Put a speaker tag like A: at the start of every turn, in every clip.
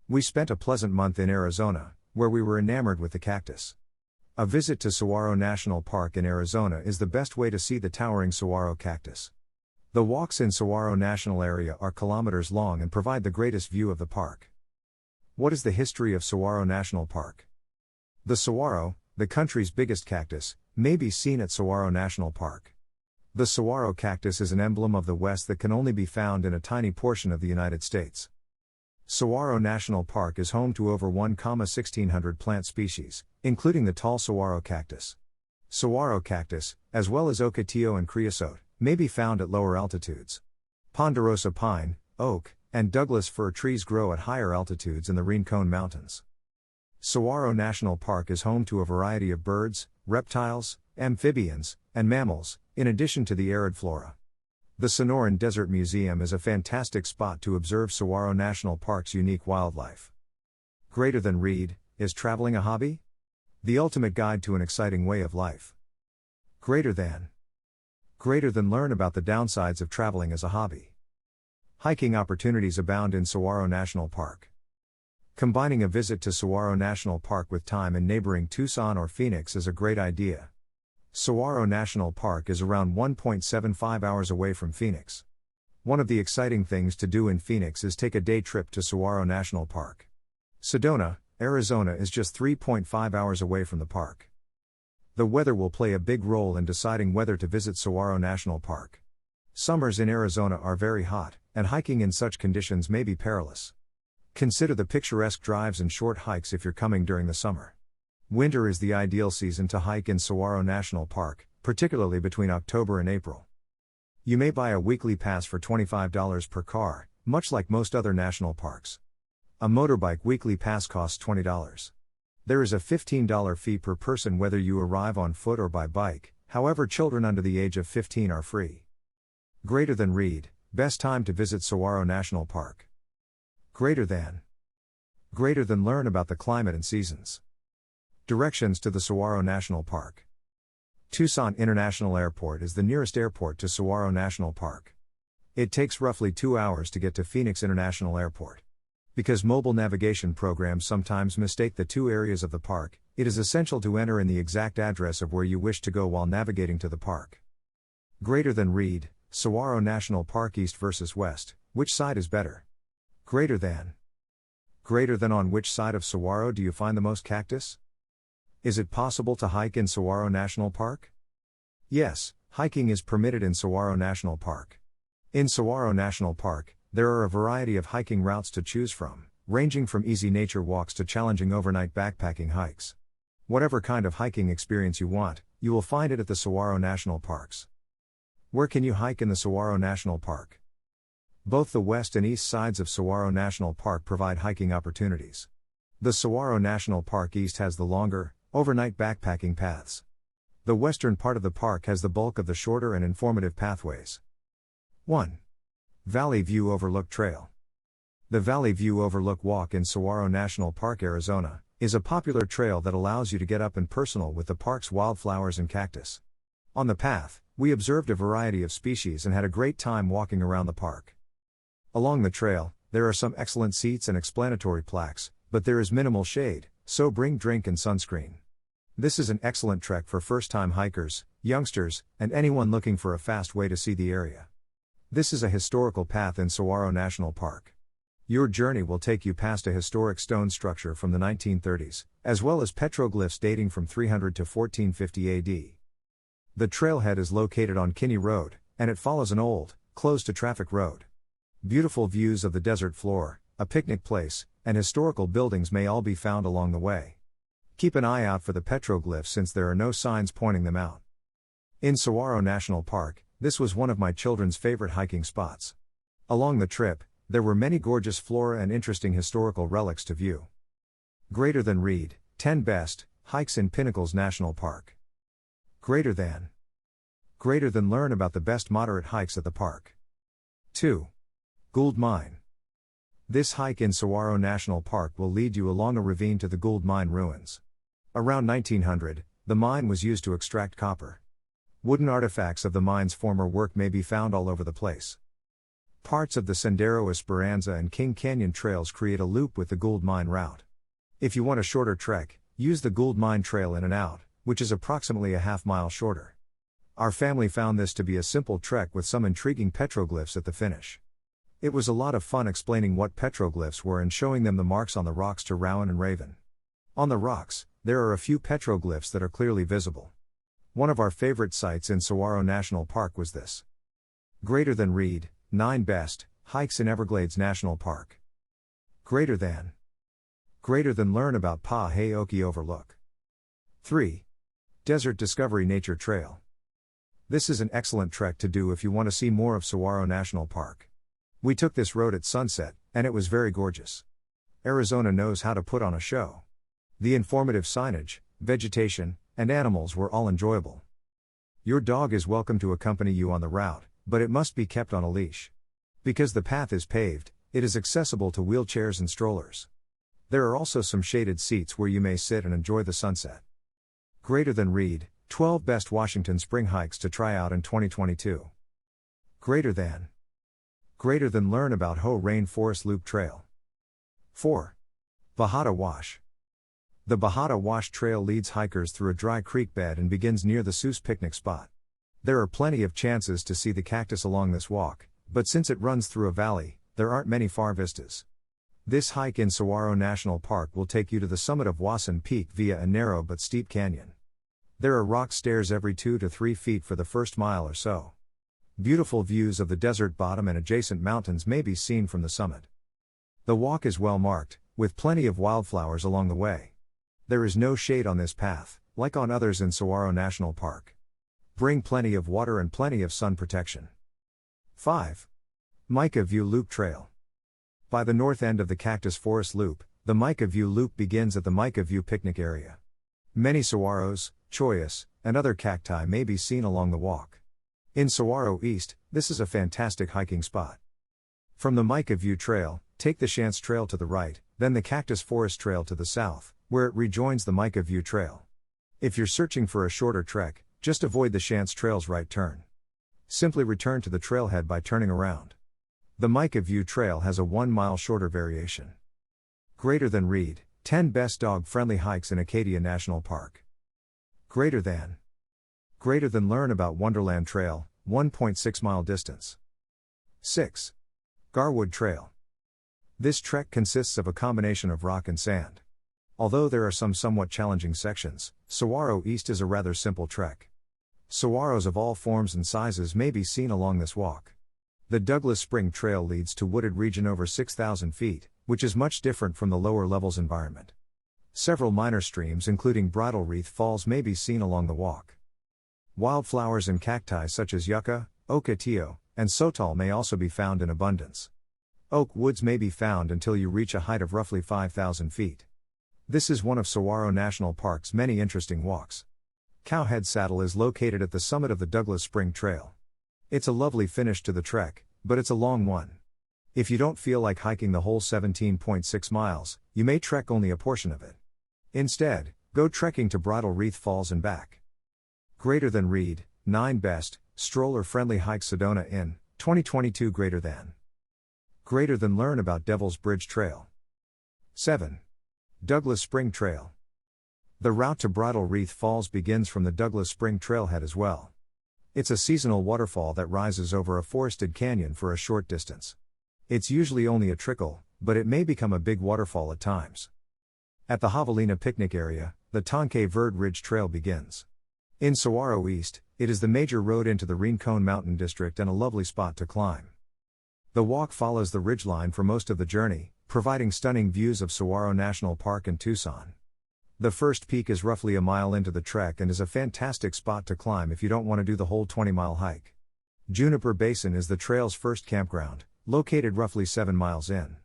A: We spent a pleasant month in Arizona, where we were enamored with the cactus. A visit to Saguaro National Park in Arizona is the best way to see the towering saguaro cactus. The walks in Saguaro National Area are kilometers long and provide the greatest view of the park. What is the history of Saguaro National Park? The saguaro, the country's biggest cactus, may be seen at Saguaro National Park. The saguaro cactus is an emblem of the West that can only be found in a tiny portion of the United States. Saguaro National Park is home to over 1,600 plant species, including the tall saguaro cactus. Saguaro cactus, as well as ocotillo and creosote, may be found at lower altitudes. Ponderosa pine, oak, and Douglas fir trees grow at higher altitudes in the Rincon Mountains. Saguaro National Park is home to a variety of birds, reptiles, amphibians, and mammals, in addition to the arid flora. The Sonoran Desert Museum is a fantastic spot to observe Saguaro National Park's unique wildlife. Greater than read, is traveling a hobby? The ultimate guide to an exciting way of life. Greater than learn about the downsides of traveling as a hobby. Hiking opportunities abound in Saguaro National Park. Combining a visit to Saguaro National Park with time in neighboring Tucson or Phoenix is a great idea. Saguaro National Park is around 1.75 hours away from Phoenix. One of the exciting things to do in Phoenix is take a day trip to Saguaro National Park. Sedona, Arizona is just 3.5 hours away from the park. The weather will play a big role in deciding whether to visit Saguaro National Park. Summers in Arizona are very hot, and hiking in such conditions may be perilous. Consider the picturesque drives and short hikes if you're coming during the summer. Winter is the ideal season to hike in Saguaro National Park, particularly between October and April. You may buy a weekly pass for $25 per car, much like most other national parks. A motorbike weekly pass costs $20. There is a $15 fee per person whether you arrive on foot or by bike, however children under the age of 15 are free. Greater than read, best time to visit Saguaro National Park. Greater than learn about the climate and seasons. Directions to the Saguaro National Park. Tucson International Airport is the nearest airport to Saguaro National Park. It takes roughly 2 hours to get to Phoenix International Airport. Because mobile navigation programs sometimes mistake the two areas of the park, it is essential to enter in the exact address of where you wish to go while navigating to the park. Greater than read, Saguaro National Park East versus West, which side is better? Greater than on which side of Saguaro do you find the most cactus? Is it possible to hike in Saguaro National Park? Yes, hiking is permitted in Saguaro National Park. In Saguaro National Park, there are a variety of hiking routes to choose from, ranging from easy nature walks to challenging overnight backpacking hikes. Whatever kind of hiking experience you want, you will find it at the Saguaro National Parks. Where can you hike in the Saguaro National Park? Both the west and east sides of Saguaro National Park provide hiking opportunities. The Saguaro National Park East has the longer, overnight backpacking paths. The western part of the park has the bulk of the shorter and informative pathways. 1. Valley View Overlook Trail. The Valley View Overlook Walk in Saguaro National Park, Arizona, is a popular trail that allows you to get up and personal with the park's wildflowers and cactus. On the path, we observed a variety of species and had a great time walking around the park. Along the trail, there are some excellent seats and explanatory plaques, but there is minimal shade, so bring drink and sunscreen. This is an excellent trek for first-time hikers, youngsters, and anyone looking for a fast way to see the area. This is a historical path in Saguaro National Park. Your journey will take you past a historic stone structure from the 1930s, as well as petroglyphs dating from 300 to 1450 AD. The trailhead is located on Kinney Road, and it follows an old, closed-to-traffic road. Beautiful views of the desert floor, a picnic place, and historical buildings may all be found along the way. Keep an eye out for the petroglyphs since there are no signs pointing them out. In Saguaro National Park, this was one of my children's favorite hiking spots. Along the trip, there were many gorgeous flora and interesting historical relics to view. Greater than read, 10 best hikes in Pinnacles National Park. Greater than learn about the best moderate hikes at the park. 2. Gould Mine. This hike in Saguaro National Park will lead you along a ravine to the Gould Mine ruins. Around 1900, the mine was used to extract copper. Wooden artifacts of the mine's former work may be found all over the place. Parts of the Sendero Esperanza and King Canyon trails create a loop with the Gould Mine route. If you want a shorter trek, use the Gould Mine Trail in and out, which is approximately a half-mile shorter. Our family found this to be a simple trek with some intriguing petroglyphs at the finish. It was a lot of fun explaining what petroglyphs were and showing them the marks on the rocks to Rowan and Raven. On the rocks, there are a few petroglyphs that are clearly visible. One of our favorite sites in Saguaro National Park was this. Greater than read, 9 best hikes in Everglades National Park. Greater than learn about Pa-Hay-Oki Overlook. 3. Desert Discovery Nature Trail. This is an excellent trek to do if you want to see more of Saguaro National Park. We took this road at sunset, and it was very gorgeous. Arizona knows how to put on a show. The informative signage, vegetation, and animals were all enjoyable. Your dog is welcome to accompany you on the route, but it must be kept on a leash. Because the path is paved, it is accessible to wheelchairs and strollers. There are also some shaded seats where you may sit and enjoy the sunset. Greater than read, 12 best Washington spring hikes to try out in 2022. Greater than learn about Hoh Rainforest Loop Trail. 4. Bajada Wash. The Bajada Wash Trail leads hikers through a dry creek bed and begins near the Seuss picnic spot. There are plenty of chances to see the cactus along this walk, but since it runs through a valley, there aren't many far vistas. This hike in Saguaro National Park will take you to the summit of Wasson Peak via a narrow but steep canyon. There are rock stairs every 2 to 3 feet for the first mile or so. Beautiful views of the desert bottom and adjacent mountains may be seen from the summit. The walk is well marked, with plenty of wildflowers along the way. There is no shade on this path, like on others in Saguaro National Park. Bring plenty of water and plenty of sun protection. 5. Mica View Loop Trail. By the north end of the Cactus Forest Loop, the Mica View Loop begins at the Mica View picnic area. Many saguaros, choyas, and other cacti may be seen along the walk. In Saguaro East, this is a fantastic hiking spot. From the Mica View Trail, take the Chance Trail to the right, then the Cactus Forest Trail to the south, where it rejoins the Mica View Trail. If you're searching for a shorter trek, just avoid the Chance Trail's right turn. Simply return to the trailhead by turning around. The Mica View Trail has a 1 mile shorter variation. Greater than read, 10 best dog-friendly hikes in Acadia National Park. Greater than learn about Wonderland Trail, 1.6 mile distance. 6. Garwood Trail. This trek consists of a combination of rock and sand. Although there are some somewhat challenging sections, Saguaro East is a rather simple trek. Saguaros of all forms and sizes may be seen along this walk. The Douglas Spring Trail leads to wooded region over 6,000 feet, which is much different from the lower levels environment. Several minor streams including Bridal Wreath Falls may be seen along the walk. Wildflowers and cacti such as yucca, ocotillo, and sotal may also be found in abundance. Oak woods may be found until you reach a height of roughly 5,000 feet. This is one of Saguaro National Park's many interesting walks. Cowhead Saddle is located at the summit of the Douglas Spring Trail. It's a lovely finish to the trek, but it's a long one. If you don't feel like hiking the whole 17.6 miles, you may trek only a portion of it. Instead, go trekking to Bridal Wreath Falls and back. Greater than read, 9 best stroller-friendly hikes Sedona in 2022. Greater than learn about Devil's Bridge Trail. 7. Douglas Spring Trail. The route to Bridal Wreath Falls begins from the Douglas Spring Trailhead as well. It's a seasonal waterfall that rises over a forested canyon for a short distance. It's usually only a trickle, but it may become a big waterfall at times. At the Javelina picnic area, the Tonke Verde Ridge Trail begins. In Saguaro East, it is the major road into the Rincon Mountain District and a lovely spot to climb. The walk follows the ridgeline for most of the journey, providing stunning views of Saguaro National Park and Tucson. The first peak is roughly a mile into the trek and is a fantastic spot to climb if you don't want to do the whole 20-mile hike. Juniper Basin is the trail's first campground, located roughly 7 miles in.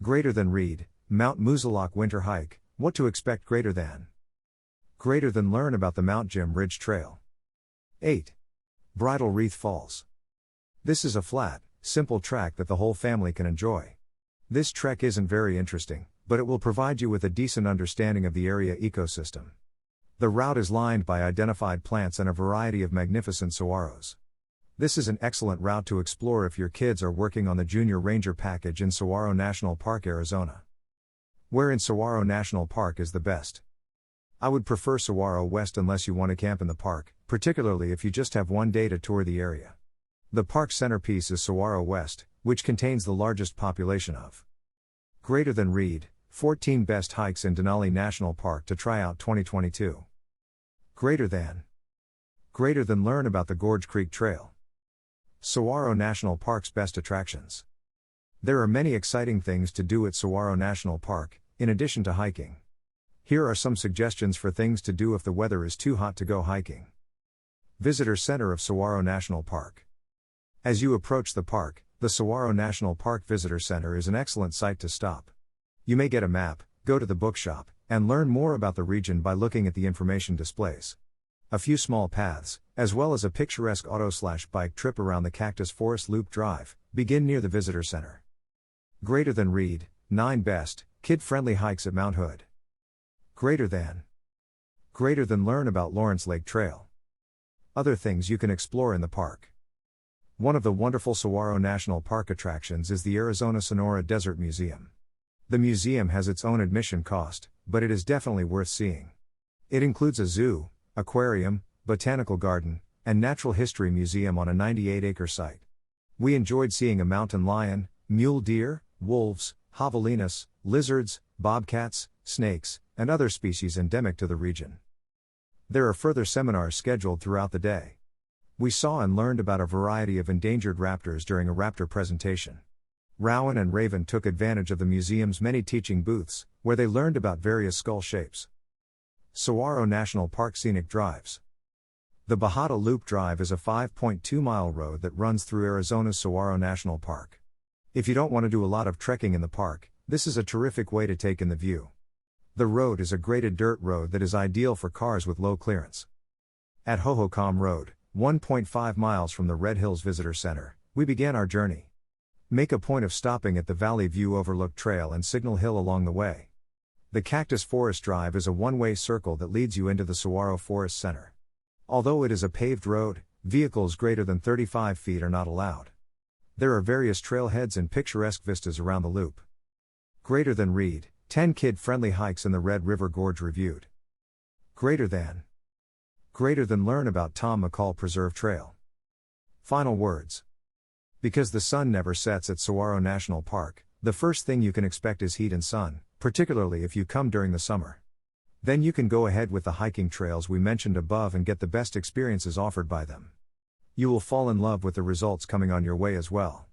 A: Greater than read, Mount Musalak Winter Hike, what to expect. Greater than learn about the Mount Jim Ridge Trail. 8. Bridal Wreath Falls. This is a flat, simple track that the whole family can enjoy. This trek isn't very interesting, but it will provide you with a decent understanding of the area ecosystem. The route is lined by identified plants and a variety of magnificent saguaros. This is an excellent route to explore if your kids are working on the Junior Ranger package in Saguaro National Park, Arizona. Where in Saguaro National Park is the best? I would prefer Saguaro West unless you want to camp in the park, particularly if you just have one day to tour the area. The park centerpiece is Saguaro West, which contains the largest population of. Greater than read, 14 best hikes in Denali National Park to try out 2022. Greater than learn about the Gorge Creek Trail. Saguaro National Park's best attractions. There are many exciting things to do at Saguaro National Park, in addition to hiking. Here are some suggestions for things to do if the weather is too hot to go hiking. Visitor Center of Saguaro National Park. As you approach the park, the Saguaro National Park Visitor Center is an excellent site to stop. You may get a map, go to the bookshop, and learn more about the region by looking at the information displays. A few small paths, as well as a picturesque auto/bike trip around the Cactus Forest Loop Drive, begin near the Visitor Center. Greater than read, 9 best, kid-friendly hikes at Mount Hood. Greater than learn about Lawrence Lake Trail. Other things you can explore in the park. One of the wonderful Saguaro National Park attractions is the Arizona Sonora Desert Museum. The museum has its own admission cost, but it is definitely worth seeing. It includes a zoo, aquarium, botanical garden, and natural history museum on a 98-acre site. We enjoyed seeing a mountain lion, mule deer, wolves, javelinas, lizards, bobcats, snakes, and other species endemic to the region. There are further seminars scheduled throughout the day. We saw and learned about a variety of endangered raptors during a raptor presentation. Rowan and Raven took advantage of the museum's many teaching booths, where they learned about various skull shapes. Saguaro National Park Scenic Drives. The Bajada Loop Drive is a 5.2-mile road that runs through Arizona's Saguaro National Park. If you don't want to do a lot of trekking in the park, this is a terrific way to take in the view. The road is a graded dirt road that is ideal for cars with low clearance. At Hohokam Road, 1.5 miles from the Red Hills Visitor Center, we began our journey. Make a point of stopping at the Valley View Overlook Trail and Signal Hill along the way. The Cactus Forest Drive is a one-way circle that leads you into the Saguaro Forest Center. Although it is a paved road, vehicles greater than 35 feet are not allowed. There are various trailheads and picturesque vistas around the loop. Greater than read, 10 kid-friendly hikes in the Red River Gorge reviewed. Greater than learn about Tom McCall Preserve Trail. Final words. Because the sun never sets at Saguaro National Park, the first thing you can expect is heat and sun, particularly if you come during the summer. Then you can go ahead with the hiking trails we mentioned above and get the best experiences offered by them. You will fall in love with the results coming on your way as well.